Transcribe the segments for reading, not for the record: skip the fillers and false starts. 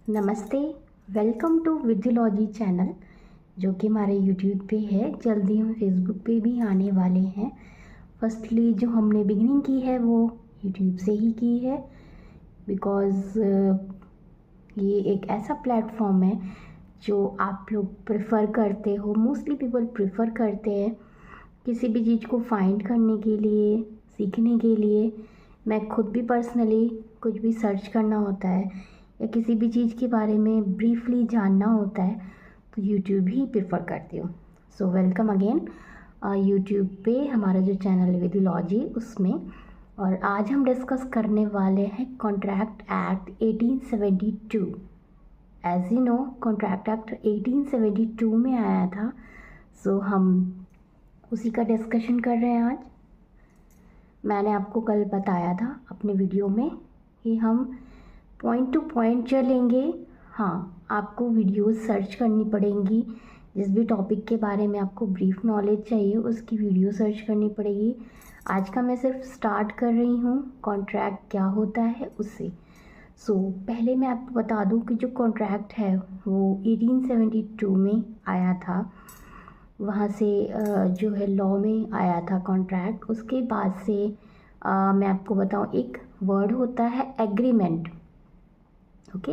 नमस्ते। Welcome to विद्युलॉजी channel, जो कि हमारे यूट्यूब पे है। जल्दी हम फेसबुक पे भी आने वाले हैं। फर्स्टली जो हमने बिगिनिंग की है वो यूट्यूब से ही की है, बिकॉज़ ये एक ऐसा प्लेटफॉर्म है जो आप लोग प्रेफर करते हो। मोस्टली पीपल प्रेफर करते हैं किसी भी चीज़ को फाइंड करने के लिए, सीखने के लिए। मैं खुद भी पर्सनली कुछ भी सर्च करना होता है या किसी भी चीज़ के बारे में ब्रीफली जानना होता है तो यूट्यूब ही प्रेफर करती हूँ। सो वेलकम अगेन यूट्यूब पे हमारा जो चैनल है विद्युलॉजी, उसमें। और आज हम डिस्कस करने वाले हैं contract act 1872। As you know, contract act 1872 में आया था। सो हम उसी का डिस्कशन कर रहे हैं आज। मैंने आपको कल बताया था अपने वीडियो में कि हम पॉइंट टू पॉइंट चलेंगे। हाँ, आपको वीडियोस सर्च करनी पड़ेंगी। जिस भी टॉपिक के बारे में आपको ब्रीफ नॉलेज चाहिए उसकी वीडियो सर्च करनी पड़ेगी। आज का मैं सिर्फ स्टार्ट कर रही हूँ कॉन्ट्रैक्ट क्या होता है उससे। पहले मैं आपको बता दूँ कि जो कॉन्ट्रैक्ट है वो 1872 में आया था। वहाँ से जो है लॉ में आया था कॉन्ट्रैक्ट। उसके बाद से मैं आपको बताऊँ, एक वर्ड होता है एग्रीमेंट, ओके,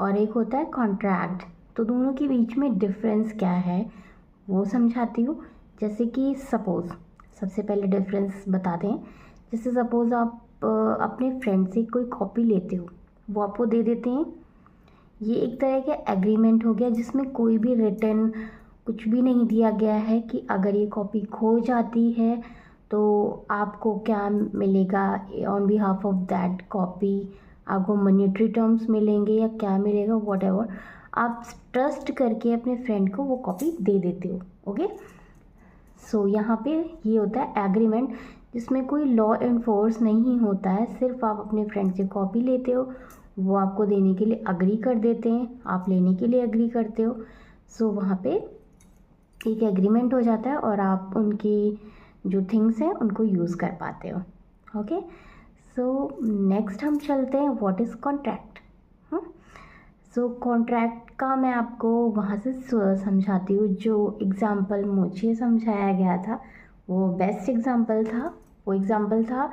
और एक होता है कॉन्ट्रैक्ट। तो दोनों के बीच में डिफरेंस क्या है वो समझाती हूँ। जैसे कि सपोज़, सबसे पहले डिफरेंस बताते हैं। जैसे सपोज़ आप अपने फ्रेंड से कोई कॉपी लेते हो, वो आपको दे देते हैं। ये एक तरह का एग्रीमेंट हो गया जिसमें कोई भी रिटर्न कुछ भी नहीं दिया गया है कि अगर ये कॉपी खो जाती है तो आपको क्या मिलेगा on behalf of that copy. आपको मनीटरी टर्म्स मिलेंगे या क्या मिलेगा, वॉट एवर। आप ट्रस्ट करके अपने फ्रेंड को वो कॉपी दे देते हो, ओके। यहाँ पे ये होता है एग्रीमेंट, जिसमें कोई लॉ एनफोर्स नहीं होता है। सिर्फ आप अपने फ्रेंड से कॉपी लेते हो, वो आपको देने के लिए अग्री कर देते हैं, आप लेने के लिए अग्री करते हो। वहाँ पे एक एग्रीमेंट हो जाता है और आप उनकी जो थिंग्स हैं उनको यूज़ कर पाते हो, ओके। नेक्स्ट हम चलते हैं व्हाट इज़ कॉन्ट्रैक्ट। कॉन्ट्रैक्ट का मैं आपको वहाँ से समझाती हूँ। जो एग्ज़ाम्पल मुझे समझाया गया था वो बेस्ट एग्ज़ाम्पल था। वो एग्ज़ाम्पल था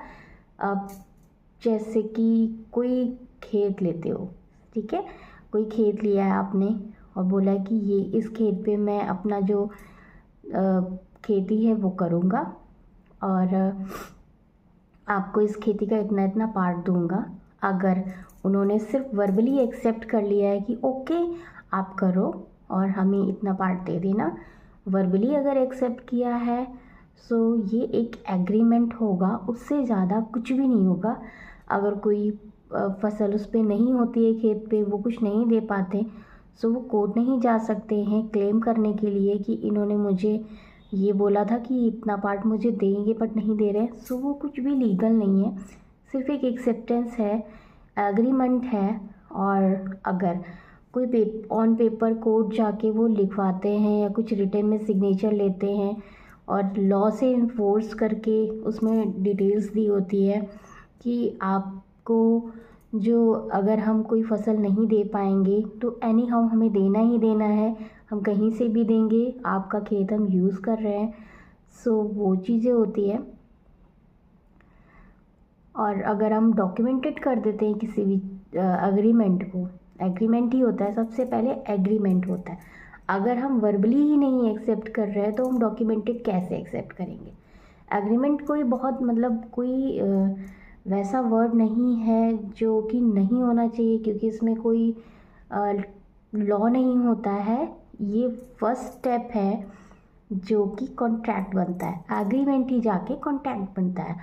जैसे कि कोई खेत लेते हो, ठीक है। कोई खेत लिया है आपने और बोला कि ये इस खेत पे मैं अपना जो खेती है वो करूँगा और आपको इस खेती का इतना इतना पार्ट दूंगा। अगर उन्होंने सिर्फ वर्बली एक्सेप्ट कर लिया है कि ओके आप करो और हमें इतना पार्ट दे देना, वर्बली अगर एक्सेप्ट किया है ये एक एग्रीमेंट होगा, उससे ज़्यादा कुछ भी नहीं होगा। अगर कोई फसल उस पर नहीं होती है, खेत पे वो कुछ नहीं दे पाते, वो कोर्ट नहीं जा सकते हैं क्लेम करने के लिए कि इन्होंने मुझे ये बोला था कि इतना पार्ट मुझे देंगे बट नहीं दे रहे। वो कुछ भी लीगल नहीं है, सिर्फ एक एक्सेप्टेंस है, एग्रीमेंट है। और अगर कोई ऑन पेपर कोर्ट जाके वो लिखवाते हैं या कुछ रिटन में सिग्नेचर लेते हैं और लॉ से इन्फोर्स करके उसमें डिटेल्स दी होती है कि आपको जो अगर हम कोई फसल नहीं दे पाएंगे तो एनी हाउ हमें देना ही देना है, हम कहीं से भी देंगे, आपका खेत हम यूज़ कर रहे हैं। वो चीज़ें होती है। और अगर हम डॉक्यूमेंटेड कर देते हैं किसी भी अग्रीमेंट को, एग्रीमेंट ही होता है, सबसे पहले एग्रीमेंट होता है। अगर हम वर्बली ही नहीं एक्सेप्ट कर रहे हैं तो हम डॉक्यूमेंटेड कैसे एक्सेप्ट करेंगे। एग्रीमेंट कोई बहुत कोई वैसा वर्ड नहीं है जो कि नहीं होना चाहिए, क्योंकि इसमें कोई लॉ नहीं होता है। ये फर्स्ट स्टेप है जो कि कॉन्ट्रैक्ट बनता है। एग्रीमेंट ही जाके कॉन्ट्रैक्ट बनता है।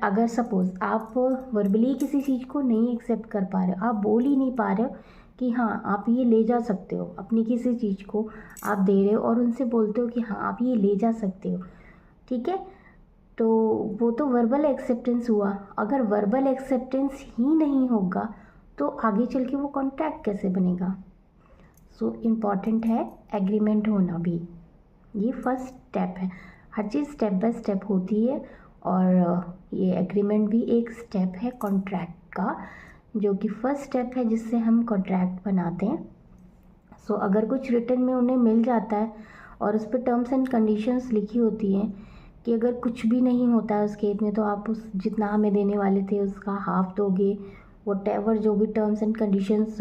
अगर सपोज़ आप वर्बली किसी चीज़ को नहीं एक्सेप्ट कर पा रहे हो, आप बोल ही नहीं पा रहे हो कि हाँ आप ये ले जा सकते हो, अपनी किसी चीज़ को आप दे रहे हो और उनसे बोलते हो कि हाँ आप ये ले जा सकते हो, ठीक है, तो वो तो वर्बल एक्सेप्टेंस हुआ। अगर वर्बल एक्सेप्टेंस ही नहीं होगा तो आगे चल के वो कॉन्ट्रैक्ट कैसे बनेगा। इम्पॉर्टेंट है एग्रीमेंट होना भी, ये फर्स्ट स्टेप है। हर चीज़ स्टेप बाय स्टेप होती है और ये एग्रीमेंट भी एक स्टेप है कॉन्ट्रैक्ट का, जो कि फर्स्ट स्टेप है जिससे हम कॉन्ट्रैक्ट बनाते हैं। सो अगर कुछ रिटर्न में उन्हें मिल जाता है और उस पर टर्म्स एंड कंडीशंस लिखी होती हैं कि अगर कुछ भी नहीं होता है उस केस में तो आप उस जितना हमें देने वाले थे उसका हाफ दोगे, व्हाटएवर जो भी टर्म्स एंड कंडीशंस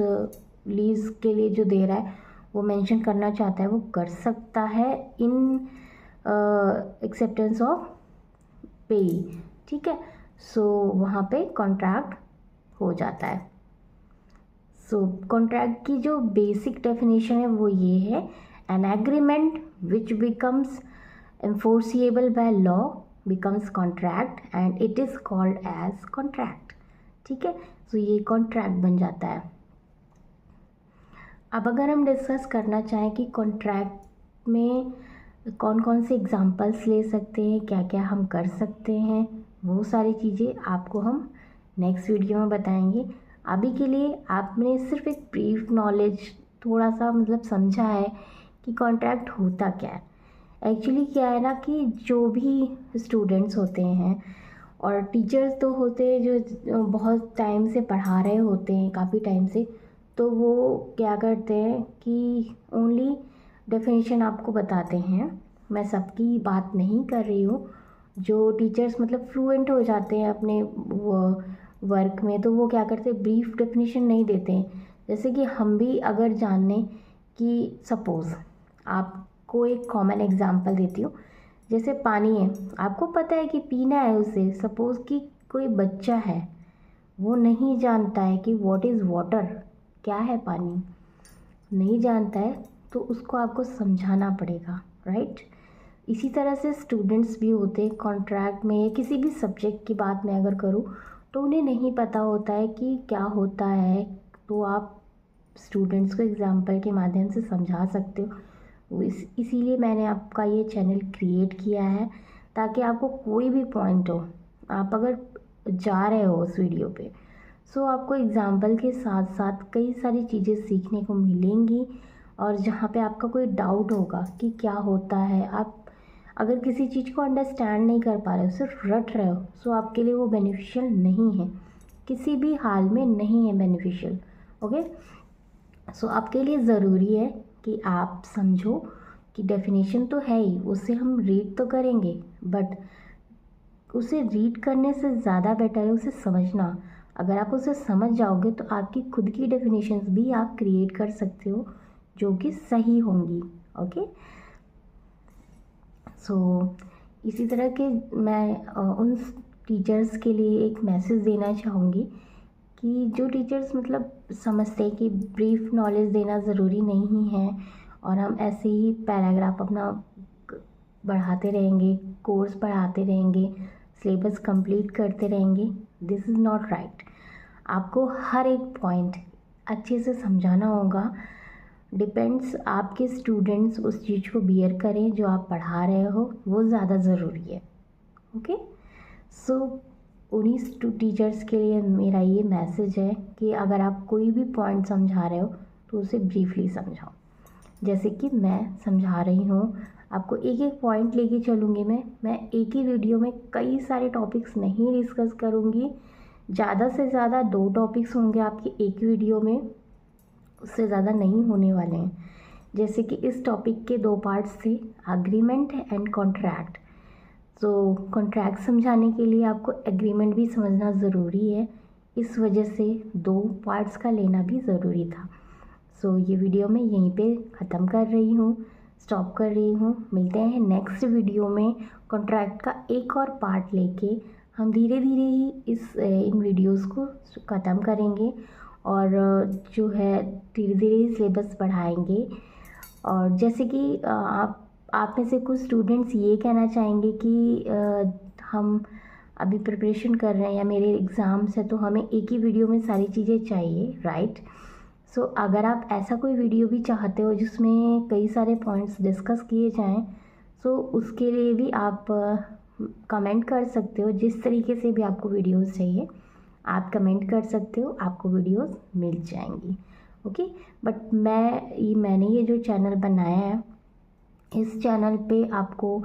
लीज के लिए जो दे रहा है वो मेंशन करना चाहता है वो कर सकता है इन एक्सेप्टेंस ऑफ पे। ठीक है, सो वहाँ पे कॉन्ट्रैक्ट हो जाता है। सो कॉन्ट्रैक्ट की जो बेसिक डेफिनेशन है वो ये है, an agreement which becomes enforceable by law becomes contract and it is called as contract। ठीक है, तो ये कॉन्ट्रैक्ट बन जाता है। अब अगर हम डिस्कस करना चाहें कि कॉन्ट्रैक्ट में कौन कौन से एग्जांपल्स ले सकते हैं, क्या क्या हम कर सकते हैं, वो सारी चीज़ें आपको हम नेक्स्ट वीडियो में बताएंगे। अभी के लिए आपने सिर्फ एक ब्रीफ नॉलेज थोड़ा सा मतलब समझा है कि कॉन्ट्रैक्ट होता क्या है। एक्चुअली क्या है ना कि जो भी स्टूडेंट्स होते हैं और टीचर्स तो होते हैं जो बहुत टाइम से पढ़ा रहे होते हैं, काफ़ी टाइम से, तो वो क्या करते हैं कि ओनली डेफिनेशन आपको बताते हैं। मैं सबकी बात नहीं कर रही हूँ। जो टीचर्स मतलब फ्लुएंट हो जाते हैं अपने वर्क में तो वो क्या करते हैं, ब्रीफ डेफिनेशन नहीं देते हैं। जैसे कि हम भी अगर जान लें कि सपोज़ आपको एक कॉमन एग्जांपल देती हूँ, जैसे पानी है, आपको पता है कि पीना है उसे। सपोज़ कि कोई बच्चा है वो नहीं जानता है कि व्हाट इज़ वाटर, क्या है पानी, नहीं जानता है, तो उसको आपको समझाना पड़ेगा, राइट। इसी तरह से स्टूडेंट्स भी होते हैं कॉन्ट्रैक्ट में, या किसी भी सब्जेक्ट की बात मैं अगर करूँ तो उन्हें नहीं पता होता है कि क्या होता है, तो आप स्टूडेंट्स को एग्जाम्पल के माध्यम से समझा सकते हो। इसीलिए मैंने आपका ये चैनल क्रिएट किया है, ताकि आपको कोई भी पॉइंट हो, आप अगर जा रहे हो उस वीडियो पे, सो आपको एग्जाम्पल के साथ साथ कई सारी चीज़ें सीखने को मिलेंगी। और जहाँ पे आपका कोई डाउट होगा कि क्या होता है, आप अगर किसी चीज़ को अंडरस्टैंड नहीं कर पा रहे हो, सिर्फ रट रहे हो, सो आपके लिए वो बेनिफिशियल नहीं है, किसी भी हाल में नहीं है बेनिफिशियल। ओके, सो आपके लिए ज़रूरी है कि आप समझो कि डेफिनेशन तो है ही, उससे हम रीड तो करेंगे, बट उसे रीड करने से ज़्यादा बेटर है उसे समझना। अगर आप उसे समझ जाओगे तो आपकी खुद की डेफिनेशंस भी आप क्रिएट कर सकते हो जो कि सही होंगी। ओके, सो इसी तरह के मैं उन टीचर्स के लिए एक मैसेज देना चाहूँगी कि जो टीचर्स मतलब समझते हैं कि ब्रीफ नॉलेज देना ज़रूरी नहीं है और हम ऐसे ही पैराग्राफ अपना बढ़ाते रहेंगे, कोर्स पढ़ाते रहेंगे, सिलेबस कंप्लीट करते रहेंगे, दिस इज़ नॉट राइट। आपको हर एक पॉइंट अच्छे से समझाना होगा। डिपेंड्स आपके स्टूडेंट्स उस चीज़ को बियर करें जो आप पढ़ा रहे हो, वो ज़्यादा ज़रूरी है। ओके, सो उन्हीं टीचर्स के लिए मेरा ये मैसेज है कि अगर आप कोई भी पॉइंट समझा रहे हो तो उसे ब्रीफली समझाओ, जैसे कि मैं समझा रही हूँ। आपको एक एक पॉइंट लेके चलूँगी मैं एक ही वीडियो में कई सारे टॉपिक्स नहीं डिस्कस करूँगी। ज़्यादा से ज़्यादा 2 टॉपिक्स होंगे आपके एक वीडियो में, उससे ज़्यादा नहीं होने वाले हैं। जैसे कि इस टॉपिक के 2 पार्ट्स थे, एग्रीमेंट एंड कॉन्ट्रैक्ट। तो कॉन्ट्रैक्ट समझाने के लिए आपको एग्रीमेंट भी समझना ज़रूरी है, इस वजह से 2 पार्ट्स का लेना भी ज़रूरी था। सो ये वीडियो मैं यहीं पे ख़त्म कर रही हूँ, स्टॉप कर रही हूँ। मिलते हैं नेक्स्ट वीडियो में कॉन्ट्रैक्ट का एक और पार्ट लेके। हम धीरे धीरे ही इन वीडियोस को ख़त्म करेंगे और जो है धीरे धीरे ही सिलेबस बढ़ाएंगे। और जैसे कि आप में से कुछ स्टूडेंट्स ये कहना चाहेंगे कि हम अभी प्रिपरेशन कर रहे हैं या मेरे एग्ज़ाम्स है तो हमें एक ही वीडियो में सारी चीज़ें चाहिए, राइट। सो अगर आप ऐसा कोई वीडियो भी चाहते हो जिसमें कई सारे पॉइंट्स डिस्कस किए जाएं, सो उसके लिए भी आप कमेंट कर सकते हो। जिस तरीके से भी आपको वीडियोस चाहिए आप कमेंट कर सकते हो, आपको वीडियोस मिल जाएंगी। ओके, बट मैंने ये जो चैनल बनाया है, इस चैनल पे आपको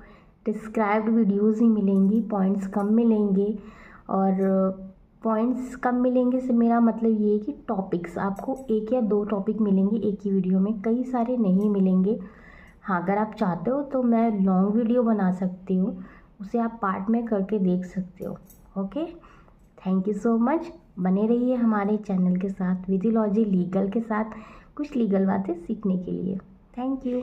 डिस्क्राइब्ड वीडियोस ही मिलेंगी, पॉइंट्स कम मिलेंगे और पॉइंट्स कम मिलेंगे से मेरा मतलब ये है कि टॉपिक्स आपको 1 या 2 टॉपिक मिलेंगे एक ही वीडियो में, कई सारे नहीं मिलेंगे। हाँ, अगर आप चाहते हो तो मैं लॉन्ग वीडियो बना सकती हूँ, उसे आप पार्ट में करके देख सकते हो। Okay, thank you so much. बने रहिए हमारे चैनल के साथ, विधिलॉजी लीगल के साथ, कुछ लीगल बातें सीखने के लिए। Thank you.